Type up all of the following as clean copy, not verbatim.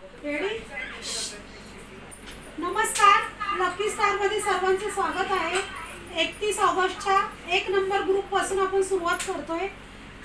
Ready? नमस्कार, lucky star मध्ये सर्वांचे स्वागत आहे। 31 ऑगस्टच्या 1 नंबर ग्रुप पासून आपण सुरुवात करतोय।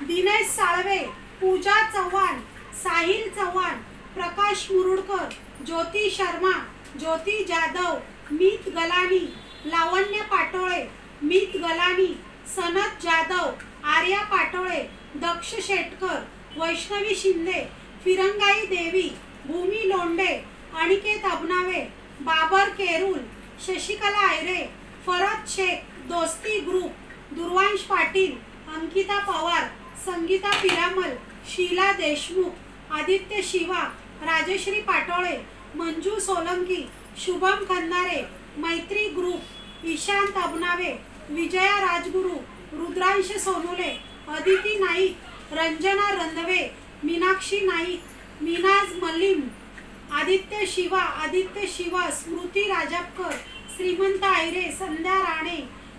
दिनेश साळवे, पूजा चव्हाण, साहिल चव्हाण, प्रकाश मुरुडकर, ज्योति शर्मा, ज्योति जाधव, मीत गलानी, लावण्य पाटोळे, मीत गलानी, सनत जाधव, आर्या पाटोळे, दक्ष शेटकर, वैष्णवी शिंदे, फिरंगाई देवी, भूमी लोंडे, अनिकेत अबनावे, बाबर केरूल, शशिकला आयरे, फरत शेख, दोस्ती ग्रुप, दुर्वांश पाटील, अंकिता पवार, संगीता पिरामल, शीला देशमुख, आदित्य शिवा, राजश्री पाटोळे, मंजू सोलंकी, शुभम खंदारे, मैत्री ग्रुप, ईशांत अबनावे, विजया राजगुरू, रुद्रांश सोनुले, अदिती नाईक, रंजना रंधवे, मीनाक्षी नाईक, मीनाज मलिम, आदित्य शिवा, स्मृती राजपकर, श्रीमंत आयरे, संध्या राणे,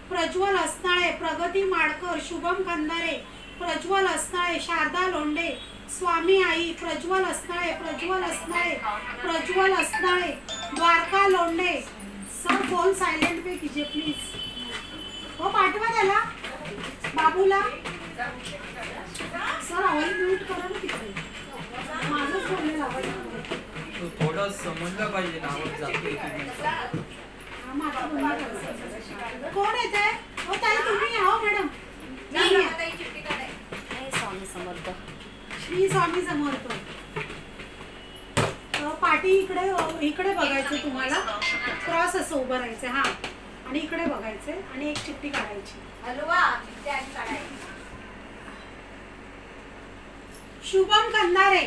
प्रज्वल असनाळे, प्रगती माडकर, शुभम खंदारे, प्रज्वल असनाळे, शारदा लोंडे, स्वामी आई, Prajwal Asnale, Dwarka Londe. Sir phone silent पे कीजिए प्लीज। हो पाठवा त्याला बाबूला। सर आवाज म्यूट करा ना तिथे, माझंच बोलले आवाज तो थोडं समजलं पाहिजे ना, आवाज जातोय कोण येते? हो ताई तुम्ही हो मॅडम। स्वामी समर्थ, श्री स्वामी समर्थ। पाठी इकडे बघायचं तुम्हाला, क्रॉस असं उभं राहायचं हा, आणि इकडे बघायचे आणि एक चिठ्ठी काढायची। शुभम खंदारे,